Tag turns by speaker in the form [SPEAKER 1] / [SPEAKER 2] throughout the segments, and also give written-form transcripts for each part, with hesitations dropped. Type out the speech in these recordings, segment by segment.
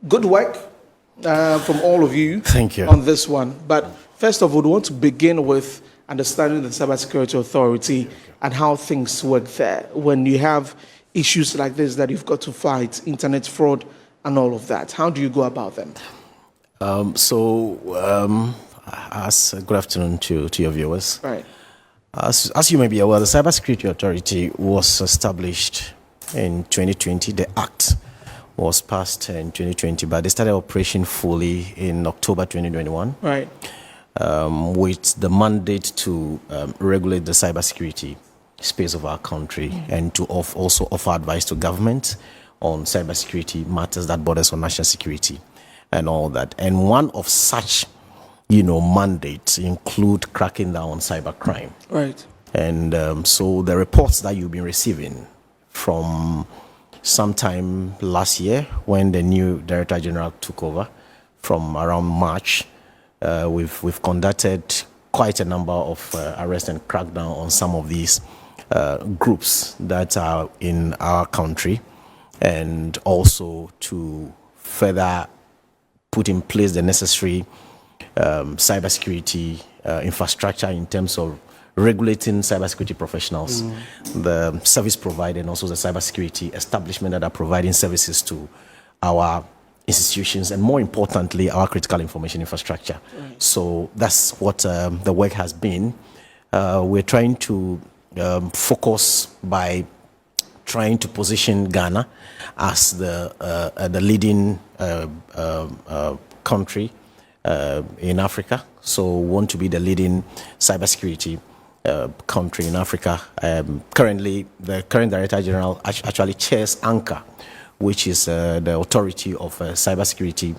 [SPEAKER 1] good work from all of you.
[SPEAKER 2] Thank you.
[SPEAKER 1] On this one. But first of all, we want to begin with understanding the Cybersecurity Authority and how things work there. When you have issues like this that you've got to fight, internet fraud and all of that, how do you go about them?
[SPEAKER 2] Good afternoon to your viewers.
[SPEAKER 1] Right.
[SPEAKER 2] As you may be aware, the Cybersecurity Authority was established in 2020. The Act was passed in 2020, but they started operation fully in October 2021.
[SPEAKER 1] Right.
[SPEAKER 2] With the mandate to regulate the cybersecurity space of our country and to also offer advice to government on cybersecurity matters that borders on national security and all that. And one of such, mandates include cracking down on cybercrime.
[SPEAKER 1] Right.
[SPEAKER 2] And so the reports that you've been receiving from sometime last year when the new Director General took over from around March, we've conducted quite a number of arrests and crackdown on some of these groups that are in our country, and also to further put in place the necessary cybersecurity infrastructure in terms of regulating cybersecurity professionals, the service provider, and also the cybersecurity establishment that are providing services to our institutions, and more importantly, our critical information infrastructure. Right. So that's what the work has been. We're trying to focus by trying to position Ghana as the leading country in Africa. So we want to be the leading cybersecurity country in Africa. Currently, the current Director General actually chairs ANCA, which is the authority of cybersecurity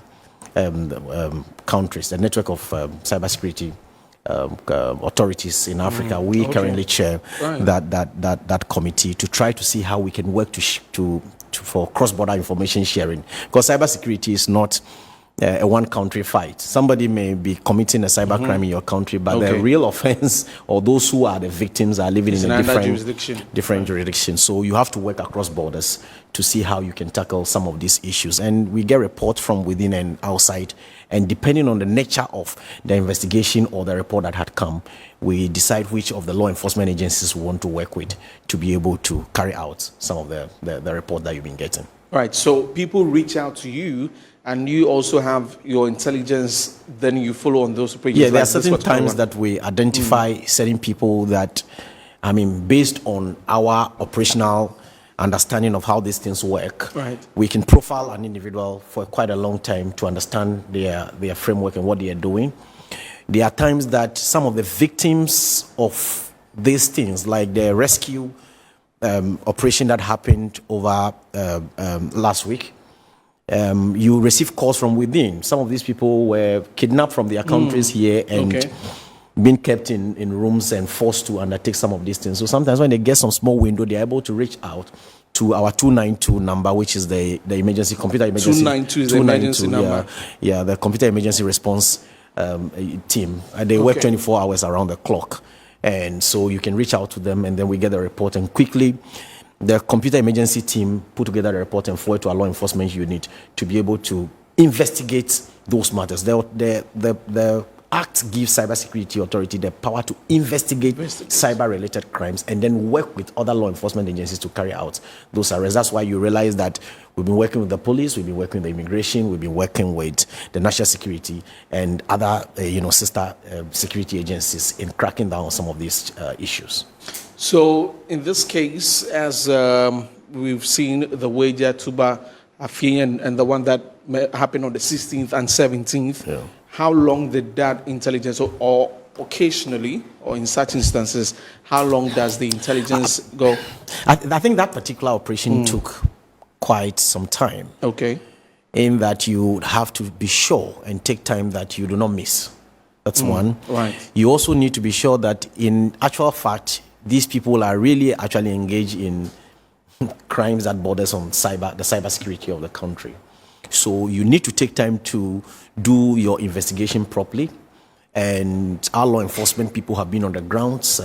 [SPEAKER 2] countries, the network of cybersecurity authorities in Africa. We currently chair that committee to try to see how we can work for cross-border information sharing, because cybersecurity is not a one-country fight. Somebody may be committing a cybercrime in your country, but the real offense, or those who are the victims, are living in a different jurisdiction. So you have to work across borders to see how you can tackle some of these issues. And we get reports from within and outside, and depending on the nature of the investigation or the report that had come, we decide which of the law enforcement agencies we want to work with to be able to carry out some of the report that you've been getting.
[SPEAKER 1] Right. So people reach out to you, and you also have your intelligence, then you follow on those pages.
[SPEAKER 2] Yeah, there are certain times that we identify certain people that, based on our operational understanding of how these things work, we can profile an individual for quite a long time to understand their framework and what they are doing. There are times that some of the victims of these things, like the rescue operation that happened over last week, you receive calls from within. Some of these people were kidnapped from their countries here and being kept in rooms and forced to undertake some of these things. So sometimes when they get some small window, they're able to reach out to our 292 number, which is the emergency computer emergency.
[SPEAKER 1] 292 is the emergency number.
[SPEAKER 2] Yeah, the computer emergency response team. They work 24 hours around the clock. And so you can reach out to them, and then we get the report, and quickly the computer emergency team put together the report and forward to our law enforcement unit to be able to investigate those matters. The Act gives Cybersecurity Authority the power to investigate cyber-related crimes and then work with other law enforcement agencies to carry out those arrests. That's why you realize that we've been working with the police, we've been working with the immigration, we've been working with the national security and other, sister security agencies in cracking down on some of these issues.
[SPEAKER 1] So in this case, as we've seen the Wager Tuba Afien and the one that happened on the 16th and 17th, how long did that intelligence, or occasionally, or in such instances, how long does the intelligence go?
[SPEAKER 2] I think that particular operation took quite some time.
[SPEAKER 1] Okay.
[SPEAKER 2] In that you have to be sure and take time that you do not miss. That's one.
[SPEAKER 1] Right.
[SPEAKER 2] You also need to be sure that in actual fact, these people are really actually engaged in crimes that borders on the cybersecurity of the country. So you need to take time to do your investigation properly. And our law enforcement people have been on the grounds,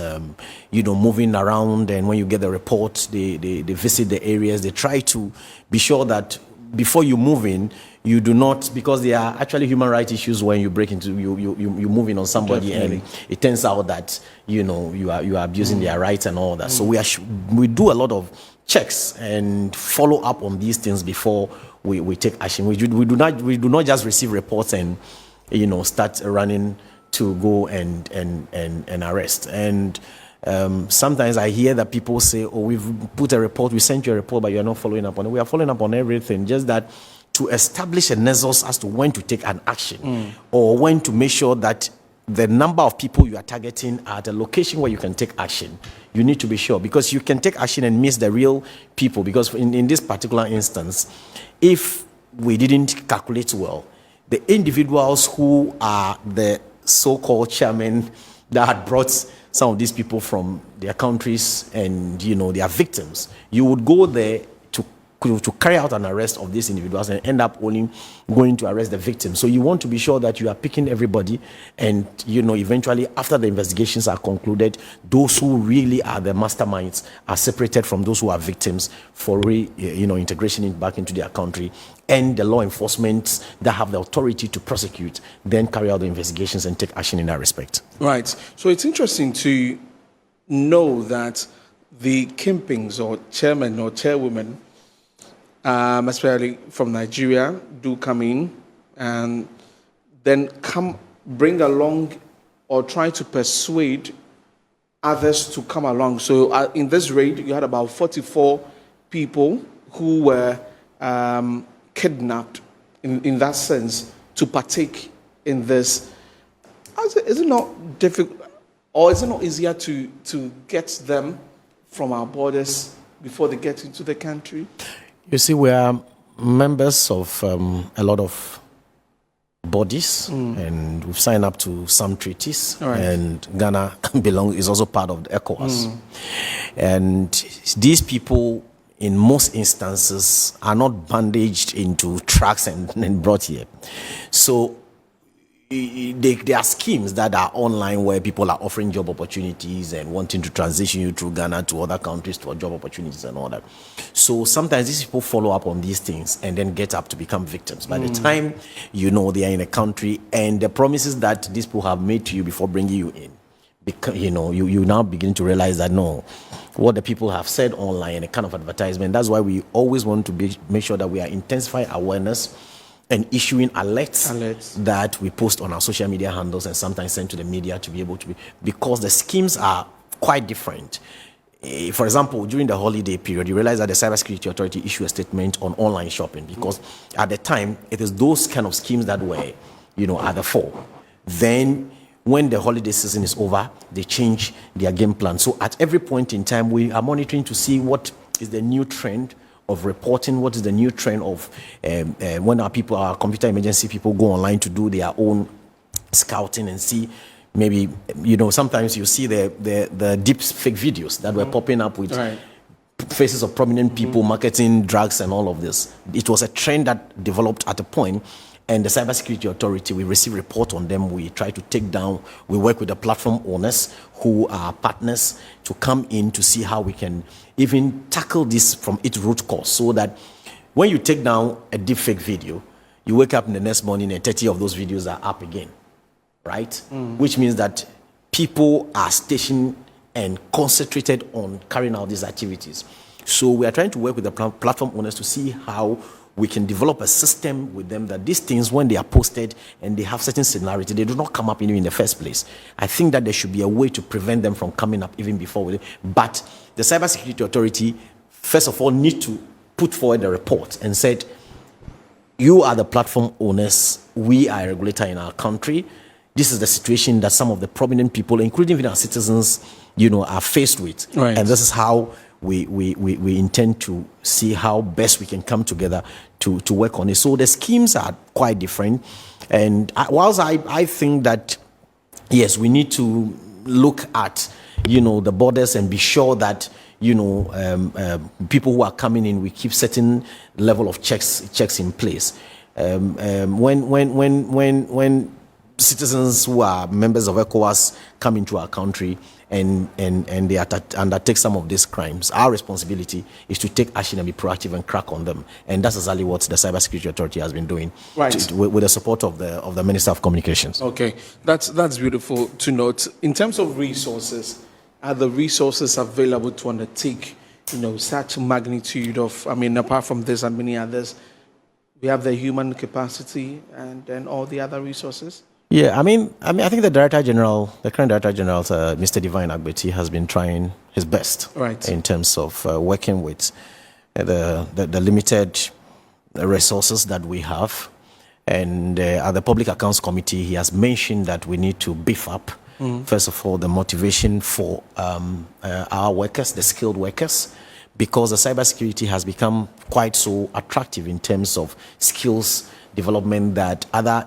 [SPEAKER 2] moving around. And when you get the report, they visit the areas. They try to be sure that before you move in, you do not, because there are actually human rights issues when you break into, you move in on somebody. Definitely. And it turns out that, you are abusing their rights and all that. So we do a lot of checks and follow up on these things before we take action. We do not just receive reports and, start running to go and arrest. And sometimes I hear that people say, oh, we've put a report, we sent you a report, but you're not following up on it. We are following up on everything, just that to establish a nexus as to when to take an action or when to make sure that the number of people you are targeting are at a location where you can take action. You need to be sure, because you can take action and miss the real people. Because in this particular instance, if we didn't calculate well, the individuals who are the so-called chairmen that had brought some of these people from their countries and, they are victims, you would go there to carry out an arrest of these individuals and end up only going to arrest the victims. So you want to be sure that you are picking everybody, and eventually after the investigations are concluded, those who really are the masterminds are separated from those who are victims for integration back into their country, and the law enforcement that have the authority to prosecute then carry out the investigations and take action in that respect.
[SPEAKER 1] Right. So it's interesting to know that the kingpins or chairmen or chairwomen, especially from Nigeria, do come in and then bring along or try to persuade others to come along. So in this raid, you had about 44 people who were kidnapped in that sense to partake in this. Is it not difficult, or is it not easier to get them from our borders before they get into the country?
[SPEAKER 2] You see, we are members of a lot of bodies, and we've signed up to some treaties. Right. And Ghana is also part of the ECOWAS. And these people, in most instances, are not bandaged into trucks and brought here. So there are schemes that are online where people are offering job opportunities and wanting to transition you through Ghana to other countries for job opportunities and all that. So sometimes these people follow up on these things and then get up to become victims. By the time they are in a country, and the promises that these people have made to you before bringing you in, because, you now begin to realize that no, what the people have said online, a kind of advertisement. That's why we always want to make sure that we are intensifying awareness and issuing alerts that we post on our social media handles and sometimes send to the media to be able to because the schemes are quite different. For example, during the holiday period, you realize that the Cybersecurity Authority issued a statement on online shopping, because at the time, it is those kind of schemes that were, at the fore. Then, when the holiday season is over, they change their game plan. So at every point in time, we are monitoring to see what is the new trend of reporting, what is the new trend of when our computer emergency people go online to do their own scouting and see, maybe, sometimes you see the deep fake videos that were popping up with faces of prominent people marketing drugs and all of this. It was a trend that developed at a point, and the Cybersecurity Authority, we receive report on them. We try to take down, we work with the platform owners who are partners to come in to see how we can even tackle this from its root cause, so that when you take down a deepfake video, you wake up in the next morning and 30 of those videos are up again, right? Which means that people are stationed and concentrated on carrying out these activities. So we are trying to work with the platform owners to see how we can develop a system with them that these things, when they are posted and they have certain similarity, they do not come up in the first place. I think that there should be a way to prevent them from coming up even before. But the Cybersecurity Authority, first of all, need to put forward a report and said, you are the platform owners, we are a regulator in our country. This is the situation that some of the prominent people, including even our citizens, are faced with. Right. And this is how we intend to see how best we can come together to work on it. So the schemes are quite different. And whilst I think that, yes, we need to look at, the borders and be sure that, people who are coming in, we keep certain level of checks in place. When citizens who are members of ECOWAS come into our country and they undertake some of these crimes, our responsibility is to take action and be proactive and crack on them. And that's exactly what the Cybersecurity Authority has been doing,
[SPEAKER 1] right,
[SPEAKER 2] with the support of the Minister of Communications.
[SPEAKER 1] Okay, that's beautiful to note. In terms of resources, are the resources available to undertake, such magnitude of, apart from this and many others, we have the human capacity and then all the other resources?
[SPEAKER 2] Yeah, I think the current Director General, Mr. Divine Agbeti, has been trying his best,
[SPEAKER 1] right,
[SPEAKER 2] in terms of working with the limited resources that we have. And at the Public Accounts Committee, he has mentioned that we need to beef up, first of all, the motivation for our workers, the skilled workers, because the cybersecurity has become quite so attractive in terms of skills development that other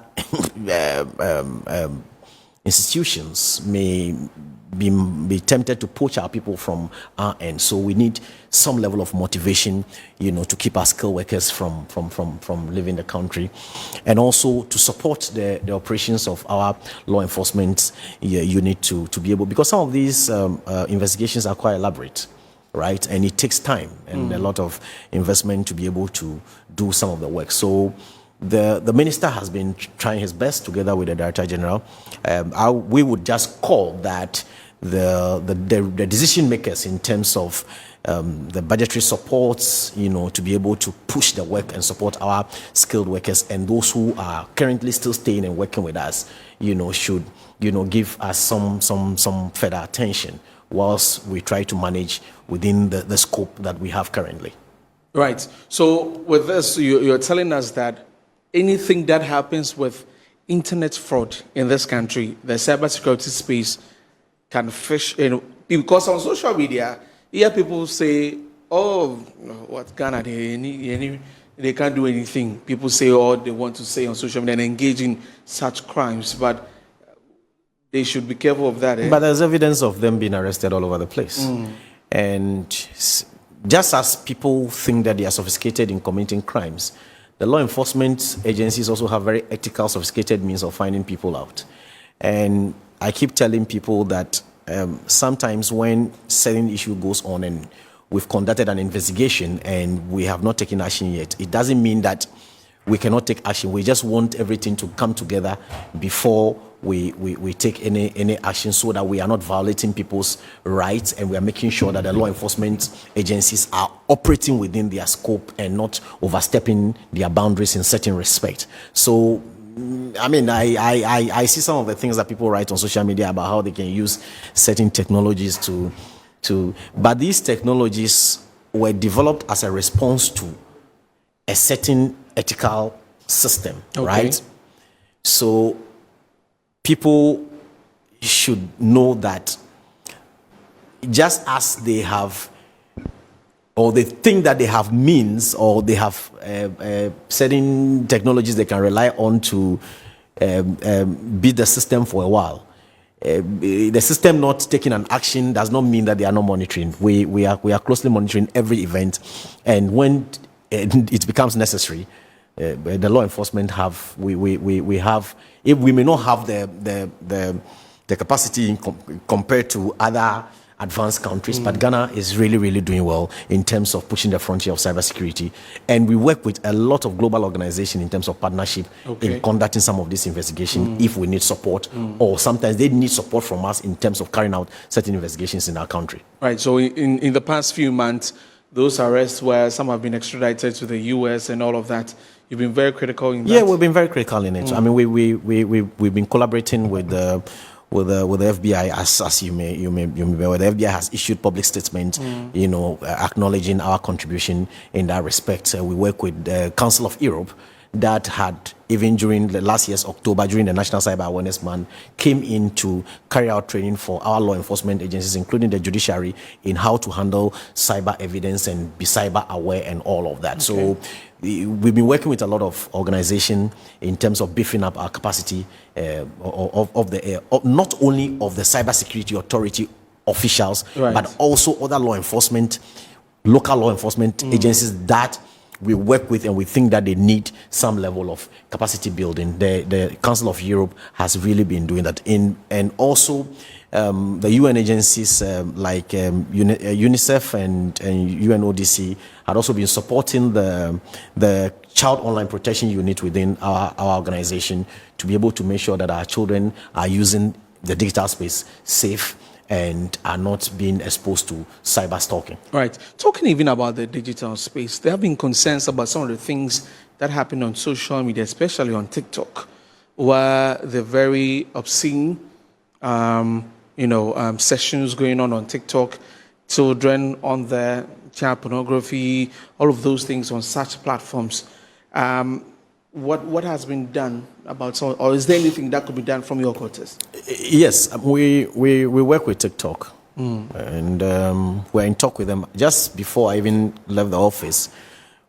[SPEAKER 2] institutions may be tempted to poach our people from our end. So we need some level of motivation, to keep our skilled workers from leaving the country, and also to support the operations of our law enforcement unit to be able, because some of these investigations are quite elaborate, right? And it takes time and a lot of investment to be able to do some of the work. So the minister has been trying his best together with the Director General. We would just call that the decision makers in terms of the budgetary supports, to be able to push the work and support our skilled workers, and those who are currently still staying and working with us, should give us some further attention whilst we try to manage within the scope that we have currently.
[SPEAKER 1] Right. So with this, you're telling us that anything that happens with internet fraud in this country, the cybersecurity space can fish in, because on social media, here people say, oh, what Ghana, they can't do anything. People say all they want to say on social media and engage in such crimes, but they should be careful of that.
[SPEAKER 2] But there's evidence of them being arrested all over the place. And just as people think that they are sophisticated in committing crimes, the law enforcement agencies also have very ethical, sophisticated means of finding people out. And I keep telling people that sometimes when certain issue goes on and we've conducted an investigation and we have not taken action yet, it doesn't mean that we cannot take action. We just want everything to come together before we take any action, so that we are not violating people's rights, and we are making sure that the law enforcement agencies are operating within their scope and not overstepping their boundaries in certain respect. So I see some of the things that people write on social media about how they can use certain technologies but these technologies were developed as a response to a certain ethical system, right? So people should know that just as they have, or they think that they have means, or they have certain technologies they can rely on to beat the system for a while, the system not taking an action does not mean that they are not monitoring. We are closely monitoring every event, and when it becomes necessary, the law enforcement we have, if we may not have the capacity compared to other advanced countries, but Ghana is really doing well in terms of pushing the frontier of cybersecurity, and we work with a lot of global organizations in terms of partnership in conducting some of this investigation if we need support, or sometimes they need support from us in terms of carrying out certain investigations in our country.
[SPEAKER 1] Right. So in the past few months, those arrests where some have been extradited to the US and all of that, you've been very critical in that?
[SPEAKER 2] Yeah, we've been very critical in it. I mean, we've been collaborating with the FBI, as you may be aware. The FBI has issued public statements, acknowledging our contribution in that respect. We work with the Council of Europe, that had, even during the last year's October, during the National Cyber Awareness Month, came in to carry out training for our law enforcement agencies, including the judiciary, in how to handle cyber evidence and be cyber aware and all of that. So we've been working with a lot of organizations in terms of beefing up our capacity of not only of the Cybersecurity Authority officials, but also other law enforcement, local law enforcement agencies that we work with and we think that they need some level of capacity building. The Council of Europe has really been doing that. And also the UN agencies like UNICEF and UNODC had also been supporting the Child Online Protection Unit within our organization to be able to make sure that our children are using the digital space safe and are not being exposed to cyber stalking.
[SPEAKER 1] Right. Talking even about the digital space, there have been concerns about some of the things that happen on social media, especially on TikTok, where the very obscene, sessions going on TikTok, children on there, child pornography, all of those things on such platforms. What has been done about some, or is there anything that could be done from your quarters?
[SPEAKER 2] Yes, we work with TikTok, and we're in talk with them. Just before I even left the office,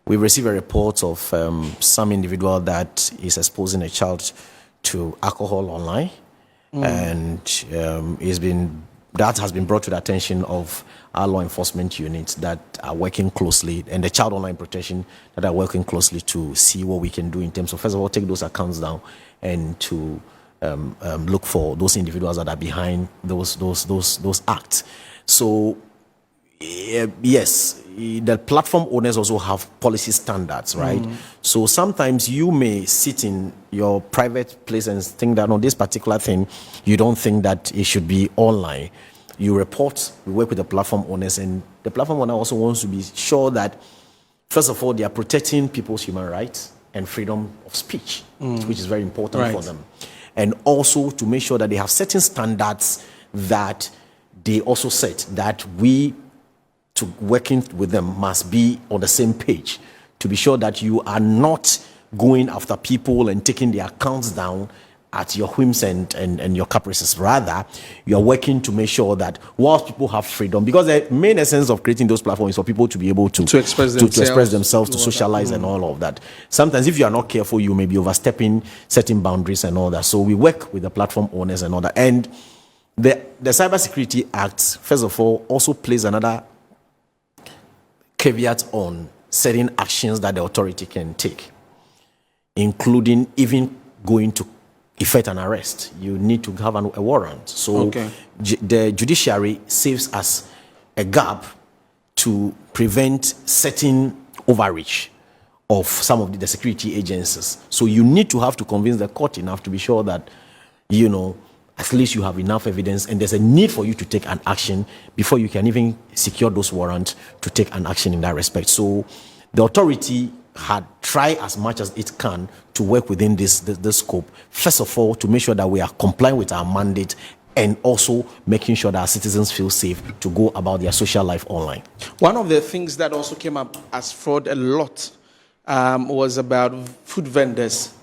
[SPEAKER 2] we received a report of some individual that is exposing a child to alcohol online, and that has been brought to the attention of our law enforcement units that are working closely, and the Child Online Protection that are working closely to see what we can do in terms of, first of all, take those accounts down and to look for those individuals that are behind those acts. So yes, the platform owners also have policy standards, right? So sometimes you may sit in your private place and think that on this particular thing, you don't think that it should be online. You report, we work with the platform owners, and the platform owner also wants to be sure that, first of all, they are protecting people's human rights and freedom of speech, which is very important for them. And also to make sure that they have certain standards that they also set, that we, to working with them, must be on the same page, to be sure that you are not going after people and taking their accounts down at your whims and your caprices. Rather, you are working to make sure that whilst people have freedom, because the main essence of creating those platforms is for people to be able to express themselves, to socialize and all of that. Sometimes if you are not careful, you may be overstepping certain boundaries and all that. So we work with the platform owners and all that. And the Cybersecurity Act, first of all, also plays another caveat on certain actions that the authority can take, including even going to effect an arrest. You need to have a warrant. So the judiciary saves us a gap to prevent certain overreach of some of the security agencies. So you need to have to convince the court enough to be sure that, at least you have enough evidence and there's a need for you to take an action before you can even secure those warrants to take an action in that respect. So the authority had tried as much as it can to work within this scope. First of all, to make sure that we are complying with our mandate, and also making sure that our citizens feel safe to go about their social life online.
[SPEAKER 1] One of the things that also came up as fraud a lot was about food vendors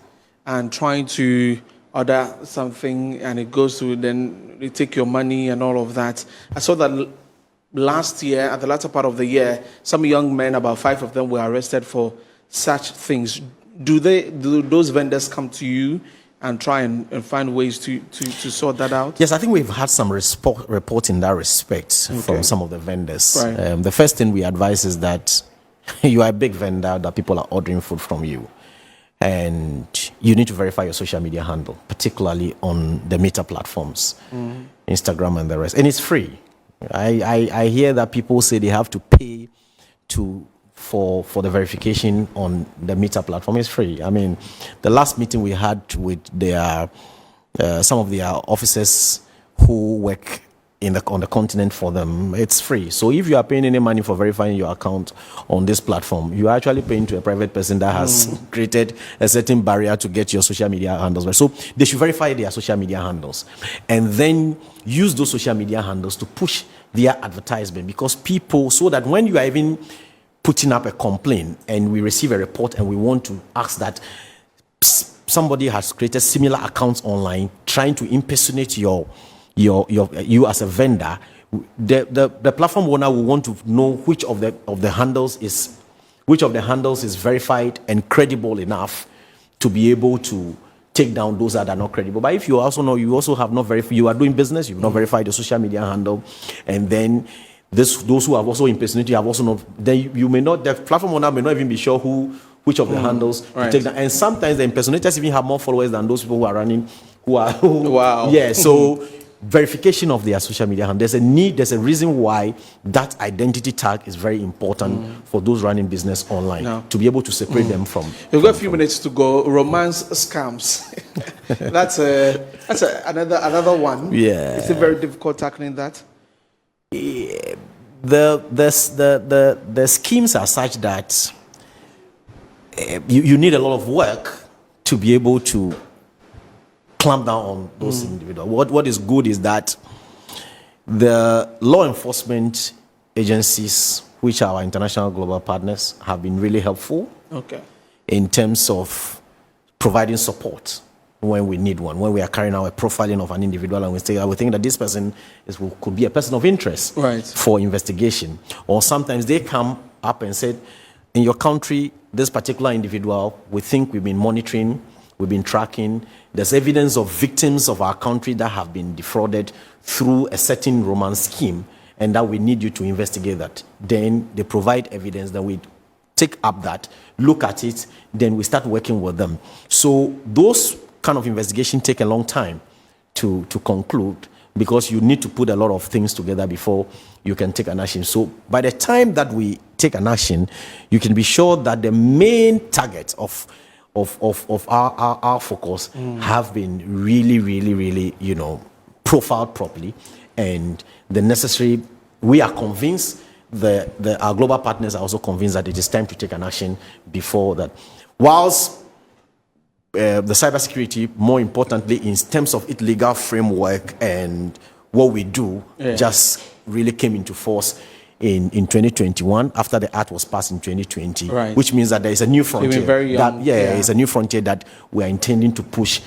[SPEAKER 1] and trying to order something and it goes to, then they take your money and all of that. I saw that last year, at the latter part of the year, some young men, about 5 of them, were arrested for such things. Do those vendors come to you and try and find ways to sort that out?
[SPEAKER 2] Yes, I think we've had some report in that respect from some of the vendors. Right. The first thing we advise is that you are a big vendor, that people are ordering food from you, and you need to verify your social media handle, particularly on the Meta platforms, Instagram and the rest, and it's free. I hear that people say they have to pay for the verification on the Meta platform. Is free. I mean, the last meeting we had with some of their officers who work on the continent for them, it's free. So if you are paying any money for verifying your account on this platform, you are actually paying to a private person that has created a certain barrier to get your social media handles. So they should verify their social media handles and then use those social media handles to push their advertisement, because people, so that when you are even putting up a complaint and we receive a report and we want to ask that somebody has created similar accounts online trying to impersonate you as a vendor, the platform owner will want to know which of the handles is verified and credible enough to be able to take down those that are not credible. But if you also know you also have not verified, you are doing business, you've not verified the social media handle, and then those who have also impersonated you have also not. Then you may not. The platform owner may not even be sure which of the handles to take that. And sometimes the impersonators even have more followers than those people who are running.
[SPEAKER 1] Wow.
[SPEAKER 2] Yeah. So verification of their social media handle. There's a reason why that identity tag is very important for those running business online to be able to separate them from.
[SPEAKER 1] We've got a few minutes to go. Romance scams. that's another one.
[SPEAKER 2] Yeah.
[SPEAKER 1] It's very difficult tackling that.
[SPEAKER 2] The schemes are such that you need a lot of work to be able to clamp down on those individuals. What is good is that the law enforcement agencies, which are our international global partners, have been really helpful in terms of providing support when we need one, when we are carrying out a profiling of an individual and we think that this person could be a person of interest for investigation. Or sometimes they come up and say, in your country, this particular individual, we think we've been monitoring, we've been tracking, there's evidence of victims of our country that have been defrauded through a certain romance scheme, and that we need you to investigate that. Then they provide evidence, that we take up that, look at it, then we start working with them. So those kind of investigation take a long time to conclude, because you need to put a lot of things together before you can take an action. So by the time that we take an action, you can be sure that the main target of our focus have been really, profiled properly, and the necessary. We are convinced, our global partners are also convinced that it is time to take an action before that. Whilst the cybersecurity, more importantly, in terms of its legal framework and what we do, just really came into force in 2021 after the act was passed in 2020, which means that there is a new frontier. It's a new frontier that we are intending to push,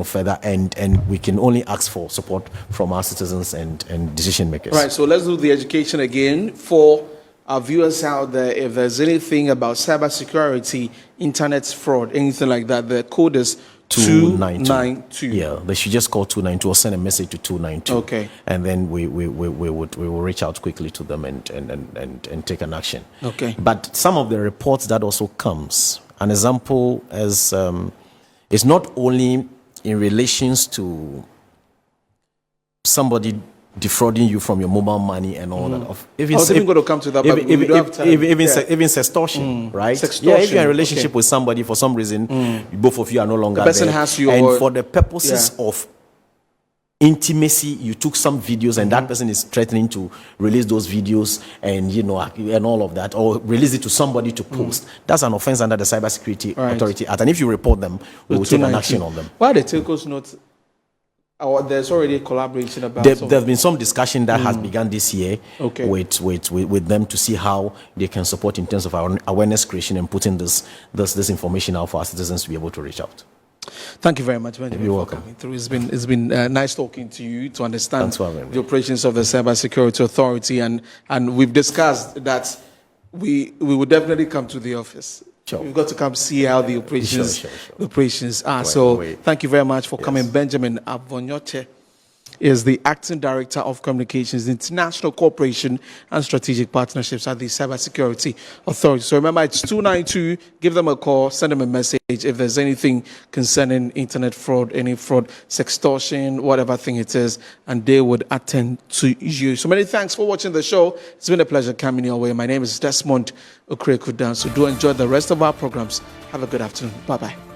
[SPEAKER 2] further, and we can only ask for support from our citizens and decision makers.
[SPEAKER 1] Right. So let's do the education again for our viewers out there. If there's anything about cybersecurity, internet fraud, anything like that, the code is 292.
[SPEAKER 2] Yeah, they should just call 292 or send a message to 292.
[SPEAKER 1] Okay.
[SPEAKER 2] And then we will reach out quickly to them and take an action.
[SPEAKER 1] Okay.
[SPEAKER 2] But some of the reports that also comes, an example is not only in relations to somebody defrauding you from your mobile money and all that.
[SPEAKER 1] I was even going to come to that, but we don't have time.
[SPEAKER 2] Even sextortion, right?
[SPEAKER 1] Sextortion.
[SPEAKER 2] Yeah, if you're in a relationship with somebody, for some reason, both of you are no longer
[SPEAKER 1] the person
[SPEAKER 2] there.
[SPEAKER 1] has you,
[SPEAKER 2] and for the purposes of intimacy, you took some videos, and that person is threatening to release those videos, and and all of that, or release it to somebody to post. That's an offense under the Cybersecurity Authority Act, and if you report them, we will take an action on them.
[SPEAKER 1] Why the telcos not? There's already a collaboration about.
[SPEAKER 2] There's been some discussion that has begun this year with them to see how they can support in terms of our awareness creation and putting this information out for our citizens to be able to reach out.
[SPEAKER 1] Thank you very much, Benjamin.
[SPEAKER 2] You're welcome.
[SPEAKER 1] Coming through. It's been nice talking to you to understand the operations of the Cybersecurity Authority, and we've discussed that we will definitely come to the office.
[SPEAKER 2] Sure.
[SPEAKER 1] We've got to come see how the operations are. So thank you very much for coming. Benjamin Avonyoche is the Acting Director of Communications, International Cooperation and Strategic Partnerships at the Cybersecurity Authority. So remember, it's 292. Give them a call, send them a message if there's anything concerning internet fraud, any fraud, sextortion, whatever thing it is, and they would attend to you. So many thanks for watching the show. It's been a pleasure coming your way. My name is Desmond Okrekudan. So do enjoy the rest of our programs. Have a good afternoon. Bye-bye.